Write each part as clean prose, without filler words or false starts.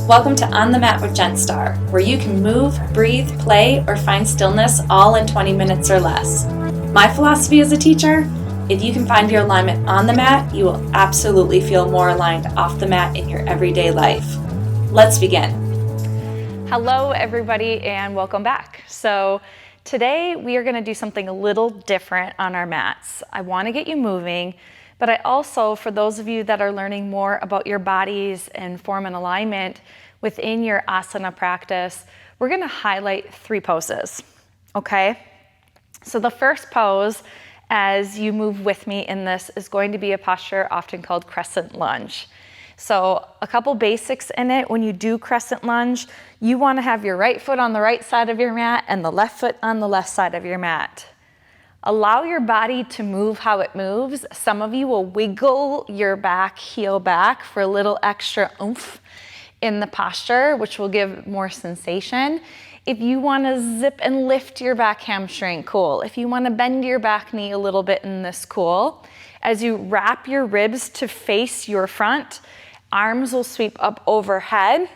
Welcome to On the Mat with Jen Star, where you can move, breathe, play, or find stillness all in 20 minutes or less. My philosophy as a teacher, if you can find your alignment on the mat, you will absolutely feel more aligned off the mat in your everyday life. Let's begin. Hello everybody and welcome back. So today we are going to do something a little different on our mats. I want to get you moving, but I also, for those of you that are learning more about your bodies and form and alignment within your asana practice, we're going to highlight 3 poses, okay? So the first pose, as you move with me in this, is going to be a posture often called crescent lunge. So a couple basics in it. When you do crescent lunge, you want to have your right foot on the right side of your mat and the left foot on the left side of your mat. Allow your body to move how it moves. Some of you will wiggle your back heel back for a little extra oomph in the posture, which will give more sensation. If you want to zip and lift your back hamstring, cool. If you want to bend your back knee a little bit in this, cool. As you wrap your ribs to face your front, arms will sweep up overhead.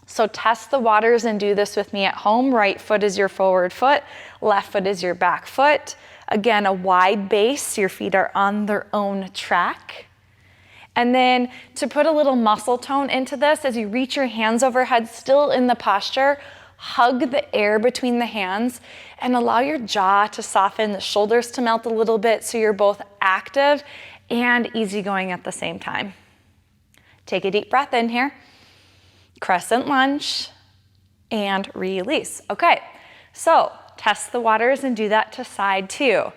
So test the waters and do this with me at home. Right foot is your forward foot, left foot is your back foot. Again, a wide base, your feet are on their own track. And then to put a little muscle tone into this, as you reach your hands overhead, still in the posture, hug the air between the hands and allow your jaw to soften, the shoulders to melt a little bit so you're both active and easygoing at the same time. Take a deep breath in here. Crescent lunge and release. Okay, so test the waters and do that to side 2.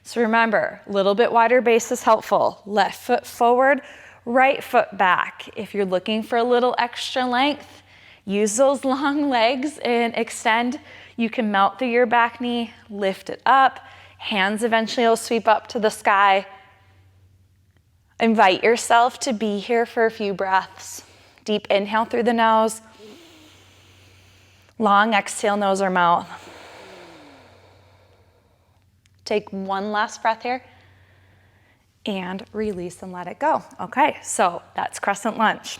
So remember, a little bit wider base is helpful. Left foot forward, right foot back. If you're looking for a little extra length, use those long legs and extend. You can melt through your back knee, lift it up. Hands eventually will sweep up to the sky. Invite yourself to be here for a few breaths. Deep inhale through the nose. Long exhale, nose or mouth. Take one last breath here. And release and let it go. Okay, so that's crescent lunge.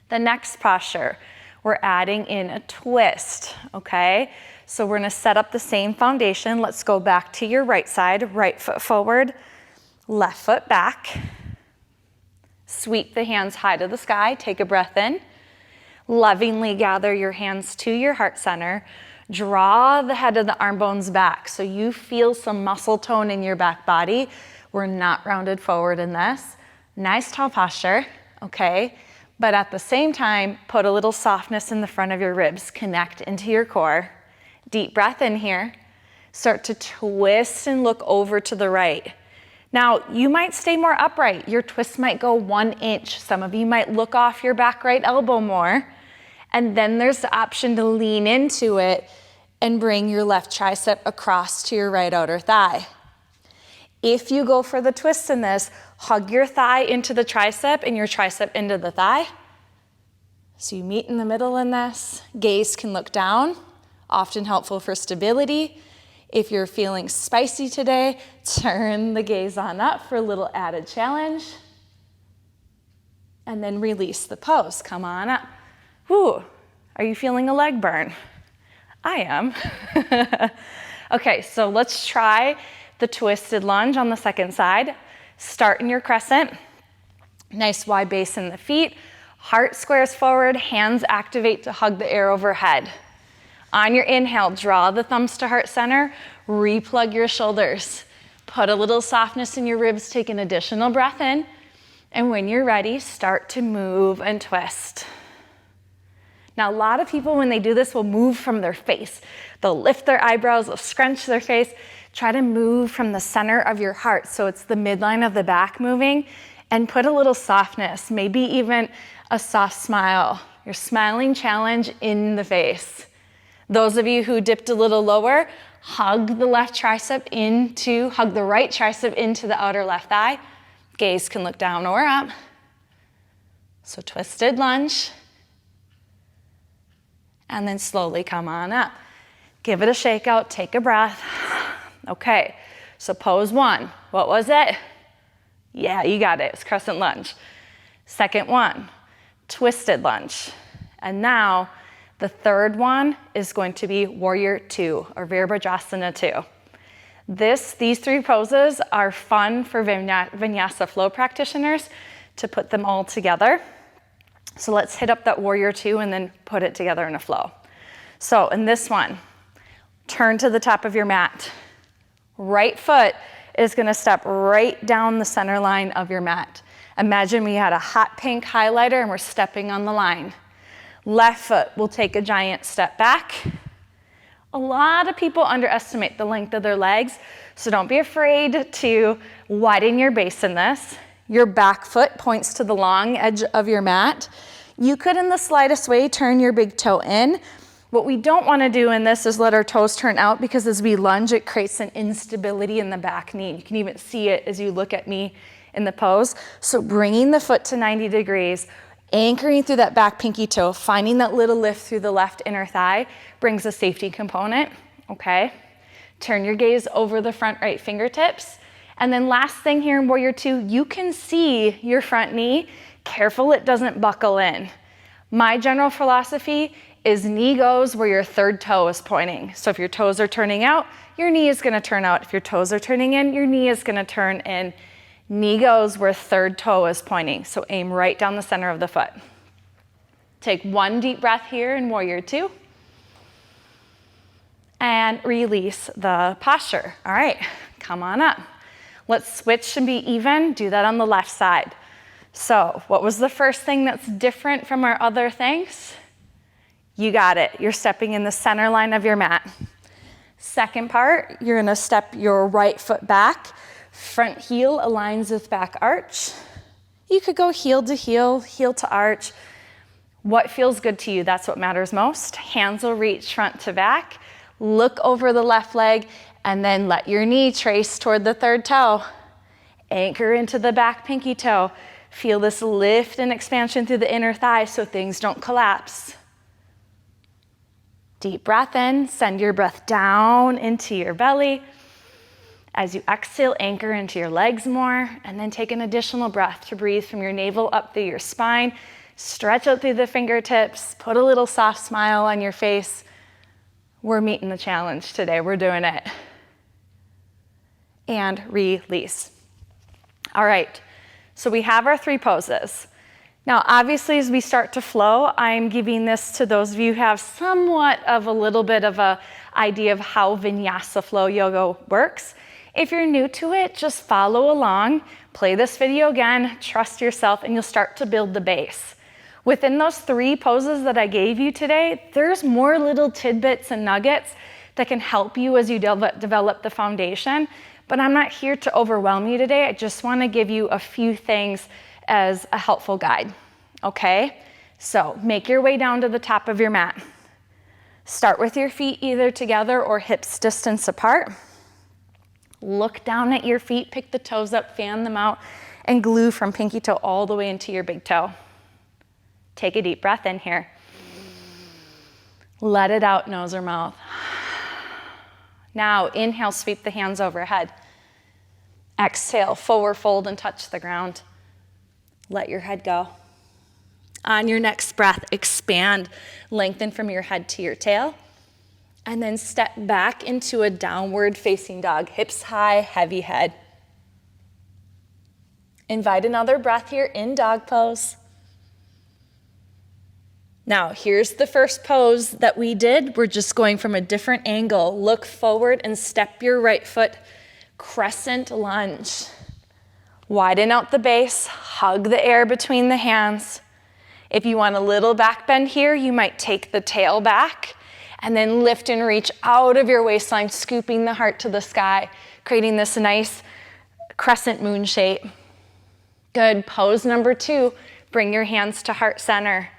The next posture, we're adding in a twist, okay? So we're gonna set up the same foundation. Let's go back to your right side, right foot forward, left foot back. Sweep the hands high to the sky, take a breath in. Lovingly gather your hands to your heart center. Draw the head of the arm bones back so you feel some muscle tone in your back body. We're not rounded forward in this. Nice tall posture, okay? But at the same time, put a little softness in the front of your ribs. Connect into your core. Deep breath in here. Start to twist and look over to the right. Now, you might stay more upright. Your twist might go 1 inch. Some of you might look off your back right elbow more. And then there's the option to lean into it and bring your left tricep across to your right outer thigh. If you go for the twist in this, hug your thigh into the tricep and your tricep into the thigh. So you meet in the middle in this. Gaze can look down, often helpful for stability. If you're feeling spicy today, turn the gaze on up for a little added challenge. And then release the pose. Come on up. Whew, are you feeling a leg burn? I am. Okay, so let's try the twisted lunge on the second side. Start in your crescent. Nice wide base in the feet. Heart squares forward, hands activate to hug the air overhead. On your inhale, draw the thumbs to heart center, replug your shoulders. Put a little softness in your ribs, take an additional breath in, and when you're ready, start to move and twist. Now, a lot of people, when they do this, will move from their face. They'll lift their eyebrows, they'll scrunch their face. Try to move from the center of your heart, so it's the midline of the back moving, and put a little softness, maybe even a soft smile. Your smiling challenge in the face. Those of you who dipped a little lower, hug the right tricep into the outer left thigh. Gaze can look down or up. So twisted lunge. And then slowly come on up. Give it a shake out, take a breath. Okay, so pose 1. What was it? Yeah, you got it. It's crescent lunge. Second one, twisted lunge. And now the third one is going to be warrior two, or Virabhadrasana 2. These three poses are fun for vinyasa flow practitioners to put them all together. So let's hit up that warrior two and then put it together in a flow. So in this one, turn to the top of your mat. Right foot is gonna step right down the center line of your mat. Imagine we had a hot pink highlighter and we're stepping on the line. Left foot will take a giant step back. A lot of people underestimate the length of their legs, so don't be afraid to widen your base in this. Your back foot points to the long edge of your mat. You could, in the slightest way, turn your big toe in. What we don't want to do in this is let our toes turn out, because as we lunge, it creates an instability in the back knee. You can even see it as you look at me in the pose. So bringing the foot to 90 degrees, anchoring through that back pinky toe, finding that little lift through the left inner thigh brings a safety component, okay? Turn your gaze over the front right fingertips. And then last thing here in warrior two, you can see your front knee. Careful it doesn't buckle in. My general philosophy is knee goes where your third toe is pointing. So if your toes are turning out, your knee is gonna turn out. If your toes are turning in, your knee is gonna turn in. Knee goes where third toe is pointing. So aim right down the center of the foot. Take one deep breath here in warrior two. And release the posture. All right, come on up. Let's switch and be even. Do that on the left side. So what was the first thing that's different from our other things? You got it. You're stepping in the center line of your mat. Second part, you're gonna step your right foot back. Front heel aligns with back arch. You could go heel to heel, heel to arch. What feels good to you, that's what matters most. Hands will reach front to back. Look over the left leg, and then let your knee trace toward the third toe. Anchor into the back pinky toe. Feel this lift and expansion through the inner thigh so things don't collapse. Deep breath in, send your breath down into your belly. As you exhale, anchor into your legs more, and then take an additional breath to breathe from your navel up through your spine. Stretch out through the fingertips, put a little soft smile on your face. We're meeting the challenge today, we're doing it. And release. All right, so we have our three poses. Now, obviously, as we start to flow, I'm giving this to those of you who have somewhat of a little bit of an idea of how vinyasa flow yoga works. If you're new to it, just follow along, play this video again, trust yourself, and you'll start to build the base. Within those three poses that I gave you today, there's more little tidbits and nuggets that can help you as you develop the foundation, but I'm not here to overwhelm you today. I just want to give you a few things as a helpful guide, okay? So make your way down to the top of your mat. Start with your feet either together or hips distance apart. Look down at your feet, pick the toes up, fan them out, and glue from pinky toe all the way into your big toe. Take a deep breath in here. Let it out, nose or mouth. Now, inhale, sweep the hands overhead. Exhale, forward fold and touch the ground. Let your head go. On your next breath, expand, lengthen from your head to your tail, and then step back into a downward facing dog, hips high, heavy head. Invite another breath here in dog pose. Now, here's the first pose that we did. We're just going from a different angle. Look forward and step your right foot, crescent lunge. Widen out the base, hug the air between the hands. If you want a little back bend here, you might take the tail back and then lift and reach out of your waistline, scooping the heart to the sky, creating this nice crescent moon shape. Good. Pose number two, bring your hands to heart center.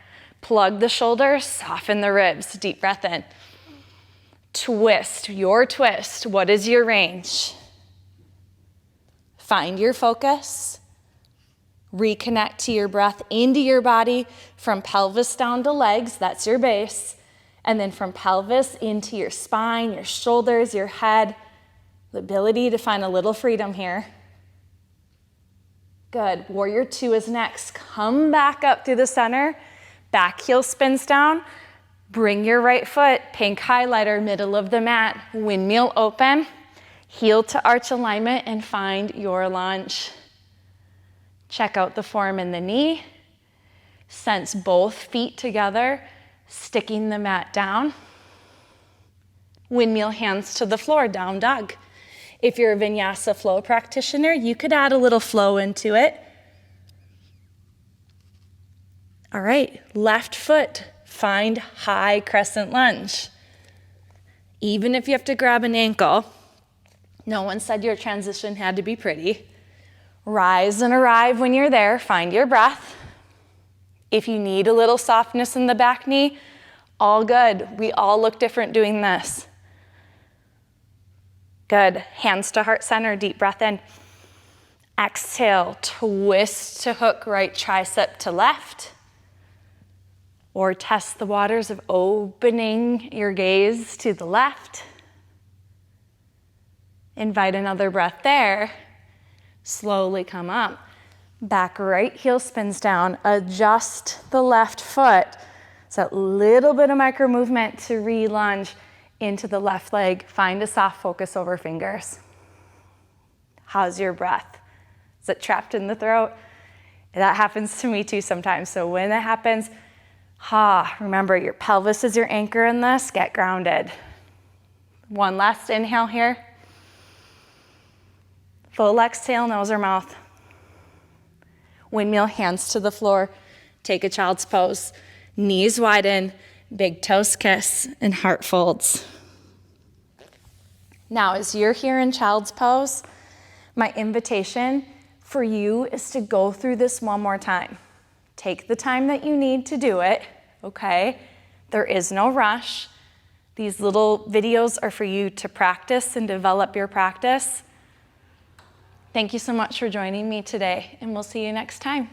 Plug the shoulders, soften the ribs. Deep breath in. Twist, your twist. What is your range? Find your focus. Reconnect to your breath into your body from pelvis down to legs. That's your base. And then from pelvis into your spine, your shoulders, your head. The ability to find a little freedom here. Good. Warrior two is next. Come back up through the center. Back heel spins down. Bring your right foot, pink highlighter, middle of the mat, windmill open, heel to arch alignment, and find your lunge. Check out the form in the knee. Sense both feet together, sticking the mat down. Windmill hands to the floor, down dog. If you're a vinyasa flow practitioner, you could add a little flow into it. All right, left foot, find high crescent lunge. Even if you have to grab an ankle, no one said your transition had to be pretty. Rise and arrive when you're there, find your breath. If you need a little softness in the back knee, all good. We all look different doing this. Good. Hands to heart center, deep breath in. Exhale, twist to hook right tricep to left. Or test the waters of opening your gaze to the left. Invite another breath there. Slowly come up. Back right heel spins down. Adjust the left foot. So a little bit of micro movement to re-lunge into the left leg. Find a soft focus over fingers. How's your breath? Is it trapped in the throat? That happens to me too sometimes. So when that happens, remember your pelvis is your anchor in this. Get grounded. One last inhale here. Full exhale, nose or mouth. Windmill, hands to the floor. Take a child's pose. Knees widen, big toes kiss, and heart folds. Now, as you're here in child's pose, my invitation for you is to go through this one more time. Take the time that you need to do it, okay? There is no rush. These little videos are for you to practice and develop your practice. Thank you so much for joining me today, and we'll see you next time.